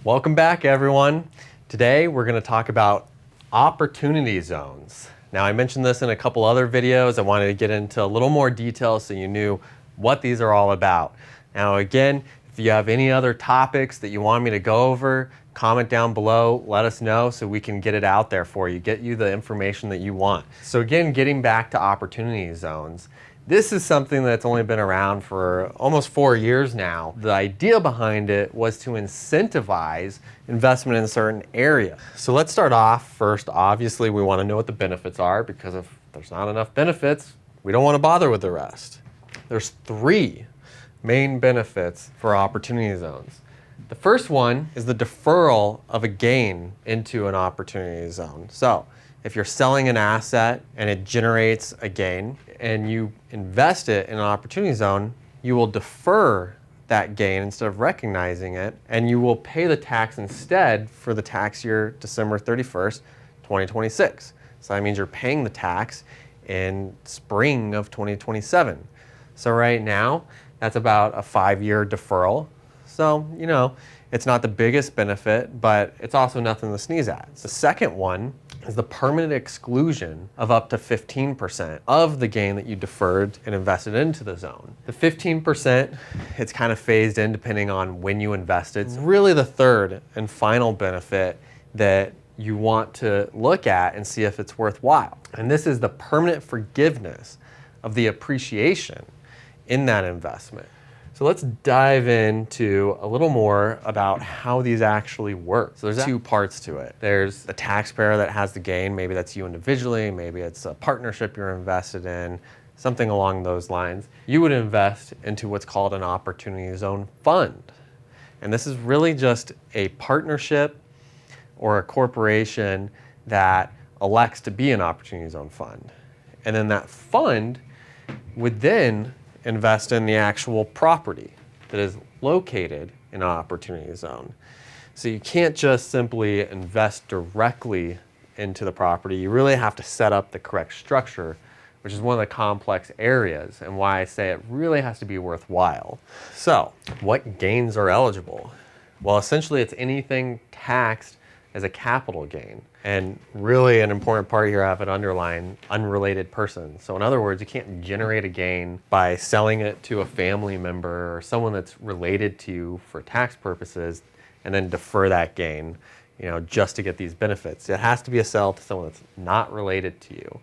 Welcome back, everyone. Today we're going to talk about opportunity zones. Now, I mentioned this in a couple other videos. I wanted to get into a little more detail so you knew what these are all about. Now, again, if you have any other topics that you want me to go over, comment down below, let us know so we can get it out there for you, get you the information that you want. So again, getting back to opportunity zones, this is something that's only been around for almost 4 years now. The idea behind it was to incentivize investment in a certain area. So let's start off first. Obviously, we want to know what the benefits are, because if there's not enough benefits, we don't want to bother with the rest. There's 3 main benefits for opportunity zones. The first one is the deferral of a gain into an opportunity zone. So if you're selling an asset and it generates a gain and you invest it in an opportunity zone, you will defer that gain instead of recognizing it, and you will pay the tax instead for the tax year December 31st, 2026. So that means you're paying the tax in spring of 2027. So right now, that's about a 5-year deferral. So, you know, it's not the biggest benefit, but it's also nothing to sneeze at. The second one is the permanent exclusion of up to 15% of the gain that you deferred and invested into the zone. The 15%, it's kind of phased in depending on when you invested. It's really the third and final benefit that you want to look at and see if it's worthwhile. And this is the permanent forgiveness of the appreciation in that investment. So let's dive into a little more about how these actually work. So there's 2 parts to it. There's the taxpayer that has the gain. Maybe that's you individually, maybe it's a partnership you're invested in, something along those lines. You would invest into what's called an opportunity zone fund. And this is really just a partnership or a corporation that elects to be an opportunity zone fund. And then that fund would then invest in the actual property that is located in an opportunity zone. So you can't just simply invest directly into the property. You really have to set up the correct structure, which is one of the complex areas and why I say it really has to be worthwhile. So what gains are eligible? Well, essentially it's anything taxed as a capital gain. And really an important part here, I have it underlined, unrelated person. So in other words, you can't generate a gain by selling it to a family member or someone that's related to you for tax purposes and then defer that gain, you know, just to get these benefits. It has to be a sale to someone that's not related to you.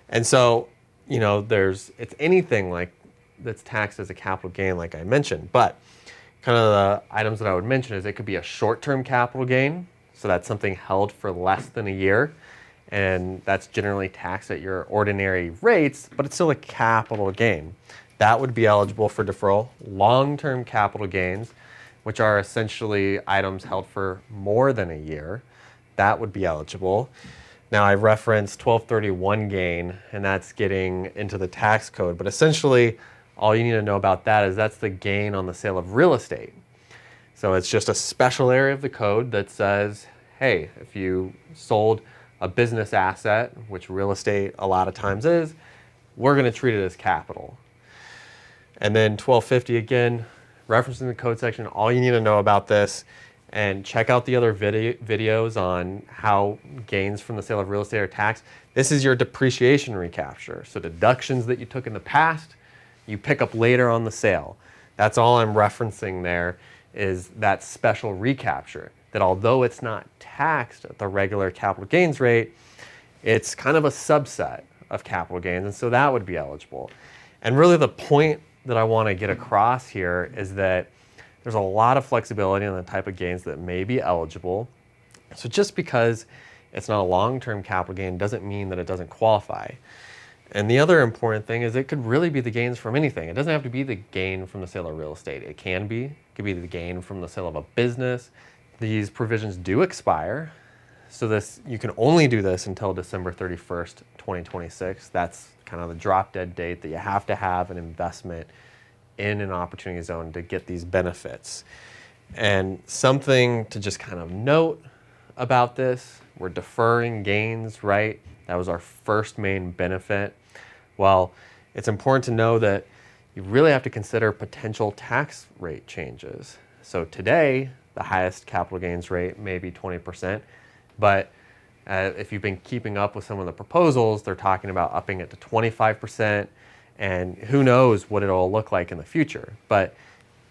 And so, you know, it's anything like that's taxed as a capital gain, like I mentioned, but kind of the items that I would mention is it could be a short-term capital gain. So that's something held for less than a year, and that's generally taxed at your ordinary rates, but it's still a capital gain. That would be eligible for deferral. Long-term capital gains, which are essentially items held for more than a year, that would be eligible. Now, I referenced 1231 gain, and that's getting into the tax code, but essentially all you need to know about that is that's the gain on the sale of real estate. So it's just a special area of the code that says, hey, if you sold a business asset, which real estate a lot of times is, we're going to treat it as capital. And then 1250, again, referencing the code section, all you need to know about this, and check out the other videos on how gains from the sale of real estate are taxed. This is your depreciation recapture. So deductions that you took in the past, you pick up later on the sale. That's all I'm referencing there, is that special recapture, that although it's not taxed at the regular capital gains rate, it's kind of a subset of capital gains, and so that would be eligible. And really the point that I want to get across here is that there's a lot of flexibility in the type of gains that may be eligible. So just because it's not a long-term capital gain doesn't mean that it doesn't qualify. And the other important thing is it could really be the gains from anything. It doesn't have to be the gain from the sale of real estate. It can be. It could be the gain from the sale of a business. These provisions do expire. So you can only do this until December 31st, 2026. That's kind of the drop dead date that you have to have an investment in an opportunity zone to get these benefits. And something to just kind of note about this, we're deferring gains, right? That was our first main benefit. Well, it's important to know that you really have to consider potential tax rate changes. So today, The highest capital gains rate may be 20%. But if you've been keeping up with some of the proposals, they're talking about upping it to 25%. And who knows what it'll look like in the future. But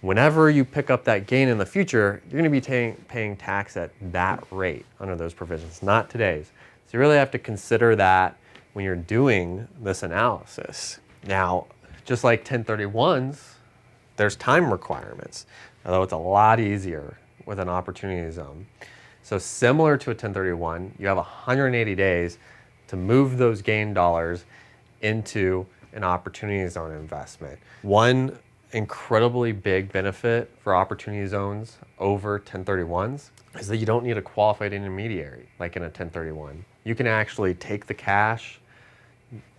whenever you pick up that gain in the future, you're going to be paying tax at that rate under those provisions, not today's. So you really have to consider that when you're doing this analysis. Now, just like 1031s, there's time requirements, although it's a lot easier with an opportunity zone. So similar to a 1031, you have 180 days to move those gain dollars into an opportunity zone investment. One incredibly big benefit for opportunity zones over 1031s is that you don't need a qualified intermediary like in a 1031. You can actually take the cash,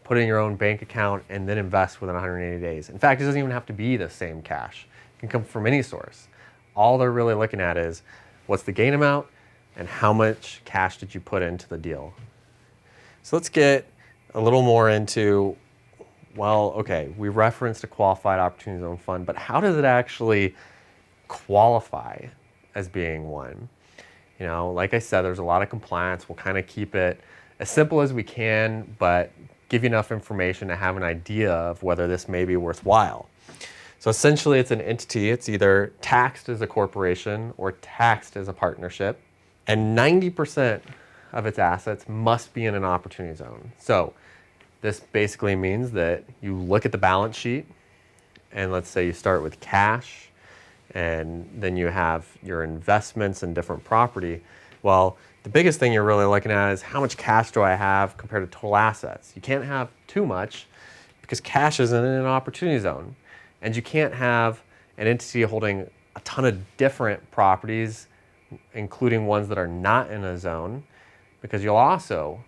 put it in your own bank account, and then invest within 180 days. In fact, it doesn't even have to be the same cash. It can come from any source. All they're really looking at is what's the gain amount and how much cash did you put into the deal. So let's get a little more into, well, okay, we referenced a qualified opportunity zone fund, but how does it actually qualify as being one? You know, like I said, there's a lot of compliance. We'll kind of keep it as simple as we can, but give you enough information to have an idea of whether this may be worthwhile. So essentially it's an entity. It's either taxed as a corporation or taxed as a partnership, and 90% of its assets must be in an opportunity zone. So this basically means that you look at the balance sheet, and let's say you start with cash, and then you have your investments in different property. Well, the biggest thing you're really looking at is how much cash do I have compared to total assets. You can't have too much because cash isn't in an opportunity zone. And you can't have an entity holding a ton of different properties, including ones that are not in a zone, because you'll also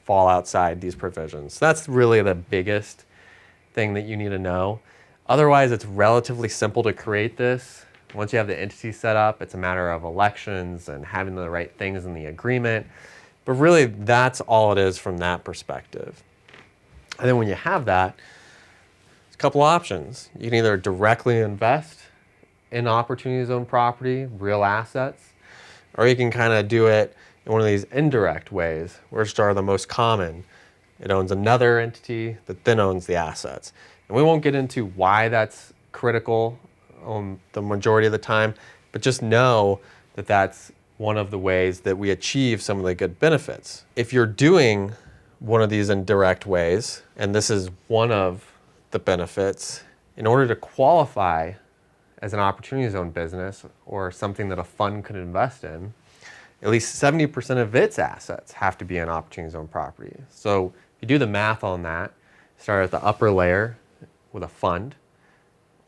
fall outside these provisions. So that's really the biggest thing that you need to know. Otherwise, it's relatively simple to create this. Once you have the entity set up, it's a matter of elections and having the right things in the agreement. But really, that's all it is from that perspective. And then when you have that, there's a couple options. You can either directly invest in opportunity zone property, real assets, or you can kind of do it in one of these indirect ways, which are the most common. It owns another entity that then owns the assets. And we won't get into why that's critical the majority of the time, but just know that that's one of the ways that we achieve some of the good benefits. If you're doing one of these indirect ways, and this is one of the benefits, in order to qualify as an opportunity zone business or something that a fund could invest in, at least 70% of its assets have to be in opportunity zone property. So if you do the math on that, start at the upper layer with a fund,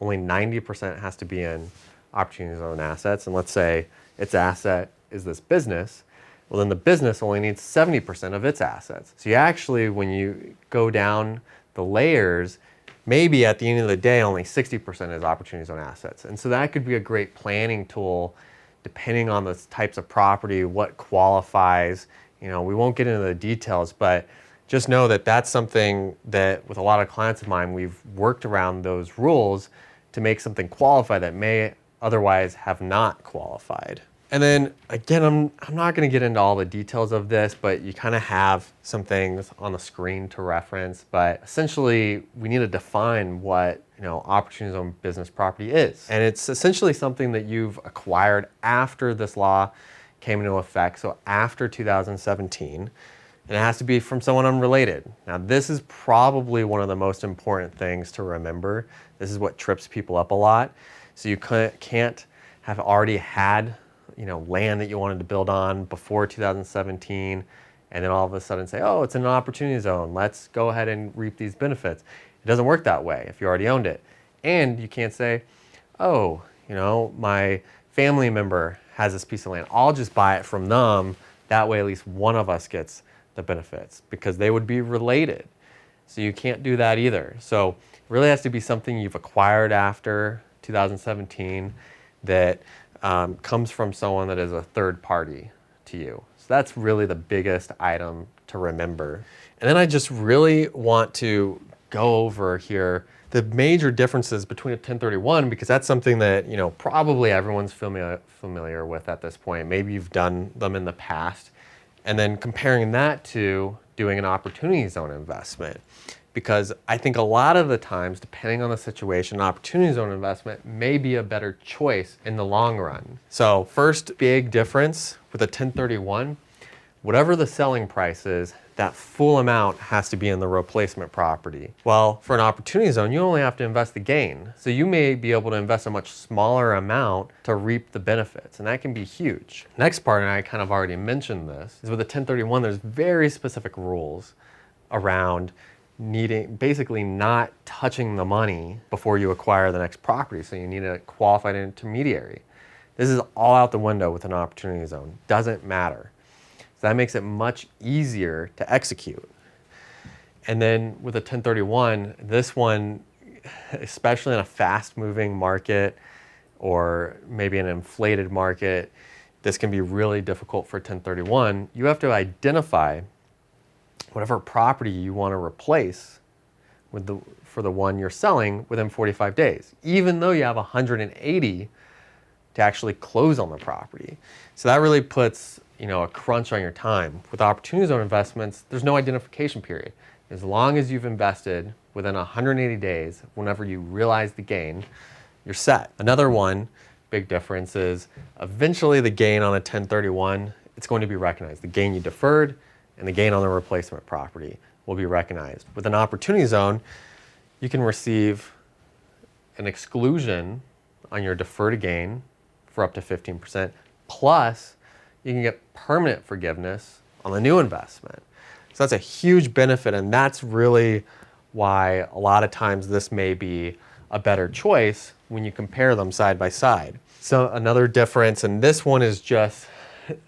only 90% has to be in opportunity zone assets. And let's say its asset is this business. Well, then the business only needs 70% of its assets. So you actually, when you go down the layers, maybe at the end of the day, only 60% is opportunity zone assets. And so that could be a great planning tool depending on the types of property, what qualifies. You know, we won't get into the details, but just know that that's something that with a lot of clients of mine, we've worked around those rules to make something qualify that may otherwise have not qualified. And then again, I'm not going to get into all the details of this, but you kind of have some things on the screen to reference. But essentially, we need to define what opportunity zone business property is. And it's essentially something that you've acquired after this law came into effect, so after 2017. And it has to be from someone unrelated. Now, this is probably one of the most important things to remember. This is what trips people up a lot. So you can't have already had land that you wanted to build on before 2017, and then all of a sudden say, oh, it's in an opportunity zone. Let's go ahead and reap these benefits. It doesn't work that way if you already owned it. And you can't say, oh, my family member has this piece of land. I'll just buy it from them. That way at least one of us gets the benefits, because they would be related. So you can't do that either. So it really has to be something you've acquired after 2017 that comes from someone that is a third party to you. So that's really the biggest item to remember. And then I just really want to go over here The major differences between a 1031, because that's something that, probably everyone's familiar with at this point. Maybe you've done them in the past. And then comparing that to doing an opportunity zone investment. Because I think a lot of the times, depending on the situation, an opportunity zone investment may be a better choice in the long run. So first big difference with a 1031, whatever the selling price is, that full amount has to be in the replacement property. Well, for an opportunity zone, you only have to invest the gain. So you may be able to invest a much smaller amount to reap the benefits, and that can be huge. Next part, and I kind of already mentioned this, is with a 1031, there's very specific rules around basically not touching the money before you acquire the next property. So you need a qualified intermediary. This is all out the window with an opportunity zone. Doesn't matter. So that makes it much easier to execute. And then with a 1031, this one, especially in a fast-moving market or maybe an inflated market, this can be really difficult for 1031. You have to identify whatever property you want to replace for the one you're selling within 45 days, even though you have 180 to actually close on the property. So that really puts a crunch on your time. With opportunity zone investments, there's no identification period. As long as you've invested within 180 days, whenever you realize the gain, you're set. Another big difference is eventually the gain on a 1031, it's going to be recognized. The gain you deferred and the gain on the replacement property will be recognized. With an opportunity zone, you can receive an exclusion on your deferred gain for up to 15%, plus you can get permanent forgiveness on the new investment. So that's a huge benefit, and that's really why a lot of times this may be a better choice when you compare them side by side. So another difference, and this one is just,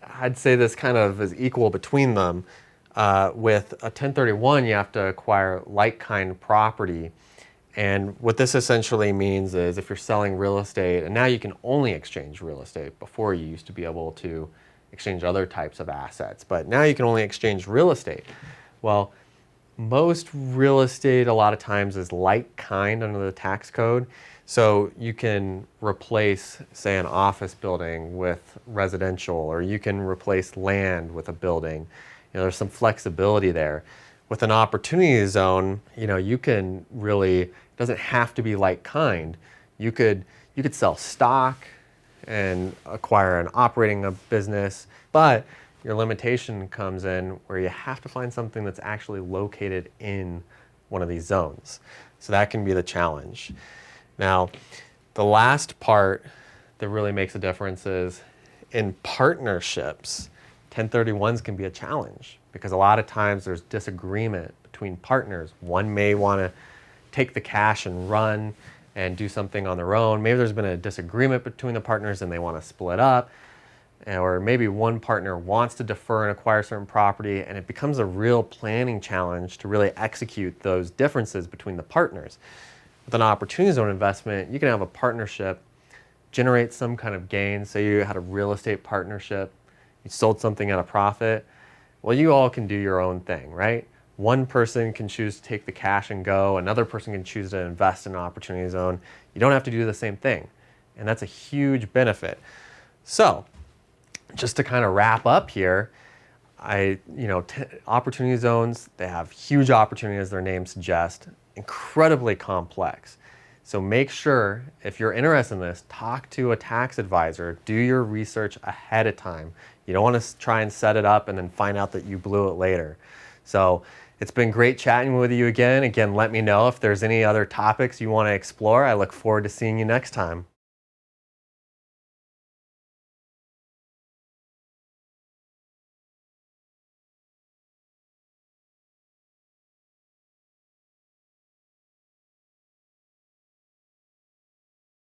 I'd say this kind of is equal between them. With a 1031, you have to acquire like-kind property. And what this essentially means is if you're selling real estate, and now you can only exchange real estate. Before you used to be able to exchange other types of assets, but now you can only exchange real estate. Well, most real estate a lot of times is like-kind under the tax code. So you can replace, say, an office building with residential, or you can replace land with a building. There's some flexibility there. With an opportunity zone, you can really, it doesn't have to be like-kind. You could sell stock and acquire an operating business, but your limitation comes in where you have to find something that's actually located in one of these zones. So that can be the challenge. Now, the last part that really makes a difference is in partnerships. 1031s can be a challenge because a lot of times there's disagreement between partners. One may want to take the cash and run and do something on their own. Maybe there's been a disagreement between the partners and they want to split up. Or maybe one partner wants to defer and acquire certain property, and it becomes a real planning challenge to really execute those differences between the partners. With an opportunity zone investment, you can have a partnership, generate some kind of gain. Say you had a real estate partnership, you sold something at a profit. Well, you all can do your own thing, right? One person can choose to take the cash and go. Another person can choose to invest in an opportunity zone. You don't have to do the same thing. And that's a huge benefit. So just to kind of wrap up here, opportunity zones, they have huge opportunity as their name suggests, incredibly complex. So make sure, if you're interested in this, talk to a tax advisor, do your research ahead of time. You don't want to try and set it up and then find out that you blew it later. So it's been great chatting with you again. Again, let me know if there's any other topics you want to explore. I look forward to seeing you next time.